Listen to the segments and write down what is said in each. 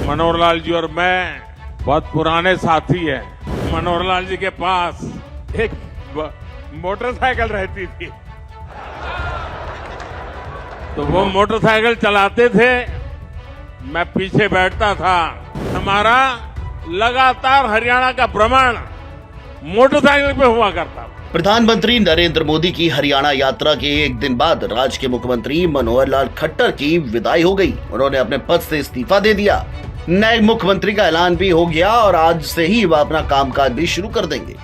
मनोहर लाल जी और मैं बहुत पुराने साथी हैं। मनोहर लाल जी के पास एक मोटरसाइकिल रहती थी, तो वो मोटरसाइकिल चलाते थे, मैं पीछे बैठता था। हमारा लगातार हरियाणा का भ्रमण मोटरसाइकिल पे हुआ करता था। प्रधानमंत्री नरेंद्र मोदी की हरियाणा यात्रा के एक दिन बाद राज्य के मुख्यमंत्री मनोहर लाल खट्टर की विदाई हो गई। उन्होंने अपने पद से इस्तीफा दे दिया। नए मुख्यमंत्री का ऐलान भी हो गया और आज से ही वह अपना कामकाज भी शुरू कर देंगे।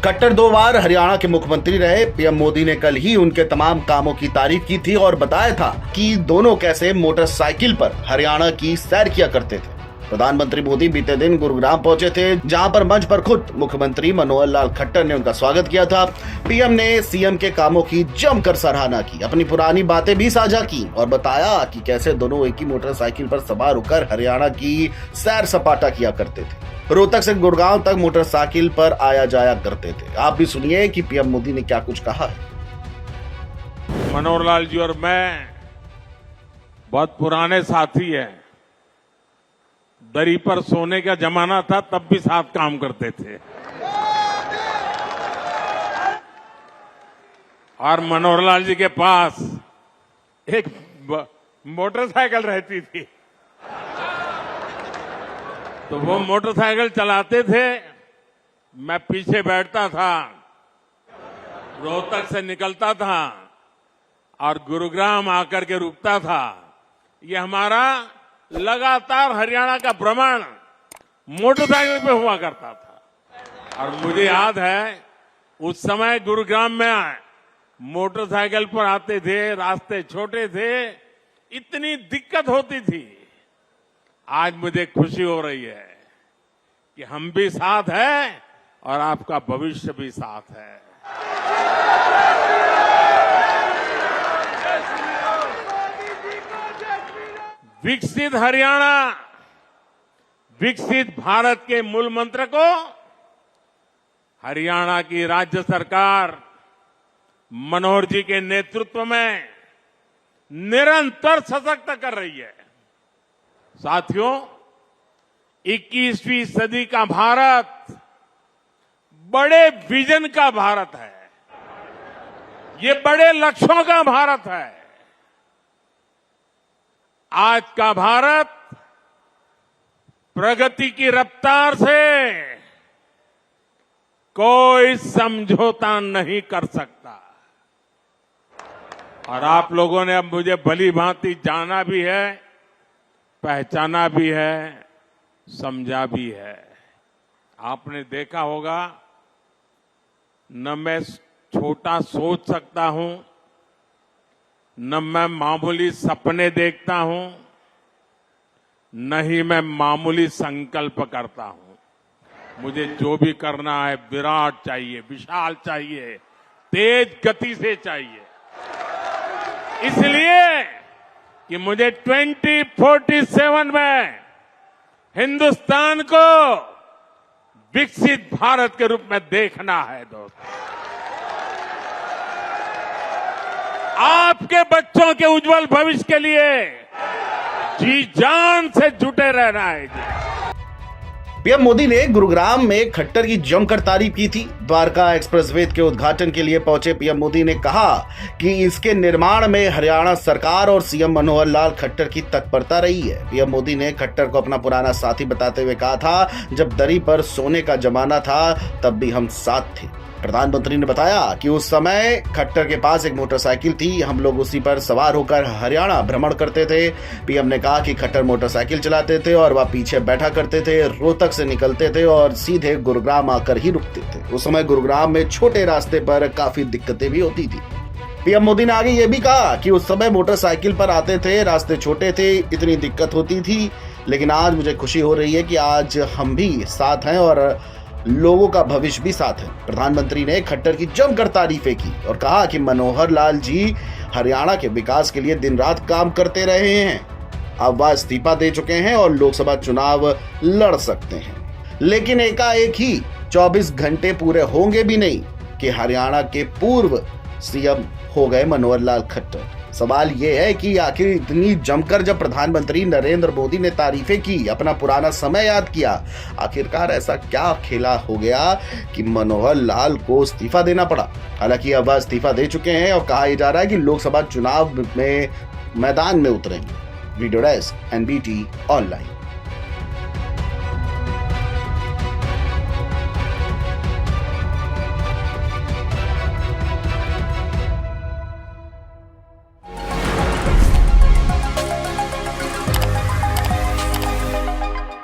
खट्टर 2 बार हरियाणा के मुख्यमंत्री रहे। पीएम मोदी ने कल ही उनके तमाम कामों की तारीफ की थी और बताया था कि दोनों कैसे मोटरसाइकिल पर हरियाणा की सैर किया करते थे। प्रधानमंत्री मोदी बीते दिन गुरुग्राम पहुंचे थे, जहां पर मंच पर खुद मुख्यमंत्री मनोहर लाल खट्टर ने उनका स्वागत किया था। पीएम ने सीएम के कामों की जमकर सराहना की, अपनी पुरानी बातें भी साझा की और बताया कि कैसे दोनों एक ही मोटरसाइकिल पर सवार होकर हरियाणा की सैर सपाटा किया करते थे। रोहतक से गुड़गांव तक मोटरसाइकिल पर आया जाया करते थे। आप भी सुनिए कि पीएम मोदी ने क्या कुछ कहा है। मनोहर लाल जी और मैं बहुत पुराने साथी हैं। दरी पर सोने का जमाना था, तब भी साथ काम करते थे। और मनोहर लाल जी के पास एक मोटरसाइकिल रहती थी, तो वो मोटरसाइकिल चलाते थे, मैं पीछे बैठता था। रोहतक से निकलता था और गुरुग्राम आकर के रुकता था। ये हमारा लगातार हरियाणा का भ्रमण मोटरसाइकिल पे हुआ करता था। और मुझे याद है उस समय गुरुग्राम में मोटरसाइकिल पर आते थे, रास्ते छोटे थे, इतनी दिक्कत होती थी। आज मुझे खुशी हो रही है कि हम भी साथ हैं और आपका भविष्य भी साथ है। विकसित हरियाणा, विकसित भारत के मूल मंत्र को हरियाणा की राज्य सरकार मनोहर जी के नेतृत्व में निरंतर सशक्त कर रही है। साथियों, 21वीं सदी का भारत बड़े विजन का भारत है। ये बड़े लक्ष्यों का भारत है। आज का भारत प्रगति की रफ्तार से कोई समझौता नहीं कर सकता। और आप लोगों ने अब मुझे भली भांति जाना भी है, पहचाना भी है, समझा भी है। आपने देखा होगा, न मैं छोटा सोच सकता हूं, न मैं मामूली सपने देखता हूं, न ही मैं मामूली संकल्प करता हूं। मुझे जो भी करना है विराट चाहिए, विशाल चाहिए, तेज गति से चाहिए। इसलिए कि मुझे 2047 में हिंदुस्तान को विकसित भारत के रूप में देखना है। दोस्तों, आपके बच्चों के उज्जवल भविष्य के लिए जी जान से जुटे रहना है। पीएम मोदी ने गुरुग्राम में खट्टर की जमकर तारीफ की थी। द्वारका एक्सप्रेसवे के उद्घाटन के लिए पहुंचे पीएम मोदी ने कहा कि इसके निर्माण में हरियाणा सरकार और सीएम मनोहर लाल खट्टर की तत्परता रही है। पीएम मोदी ने खट्टर को अपना पुराना साथी बताते हुए कहा था, जब दरी पर सोने का जमाना था तब भी हम साथ थे। प्रधानमंत्री ने बताया कि उस समय खट्टर के पास एक मोटरसाइकिल थी, हम लोग उसी पर सवार होकर हरियाणा भ्रमण करते थे। पीएम ने कहा कि खट्टर मोटरसाइकिल चलाते थे और वह पीछे बैठा करते थे, रोहतक से निकलते थे और सीधे गुरुग्राम आकर ही रुकते थे। उस समय गुरुग्राम में छोटे रास्ते पर काफी दिक्कतें भी होती थी। पीएम मोदी ने आगे ये भी कहा कि उस समय मोटरसाइकिल पर आते थे, रास्ते छोटे थे, इतनी दिक्कत होती थी, लेकिन आज मुझे खुशी हो रही है कि आज हम भी साथ हैं और लोगों का भविष्य भी साथ है। प्रधानमंत्री ने खट्टर की जमकर तारीफें की और कहा कि मनोहर लाल जी हरियाणा के विकास के लिए दिन रात काम करते रहे हैं। अब वह इस्तीफा दे चुके हैं और लोकसभा चुनाव लड़ सकते हैं, लेकिन एकाएक ही 24 घंटे पूरे होंगे भी नहीं कि हरियाणा के पूर्व सीएम हो गए मनोहर लाल खट्टर। सवाल ये है कि आखिर इतनी जमकर जब प्रधानमंत्री नरेंद्र मोदी ने तारीफें की, अपना पुराना समय याद किया, आखिरकार ऐसा क्या खेला हो गया कि मनोहर लाल को इस्तीफा देना पड़ा। हालांकि अब वह इस्तीफा दे चुके हैं और कहा जा रहा है कि लोकसभा चुनाव में मैदान में उतरेंगे। Video desk NBT online.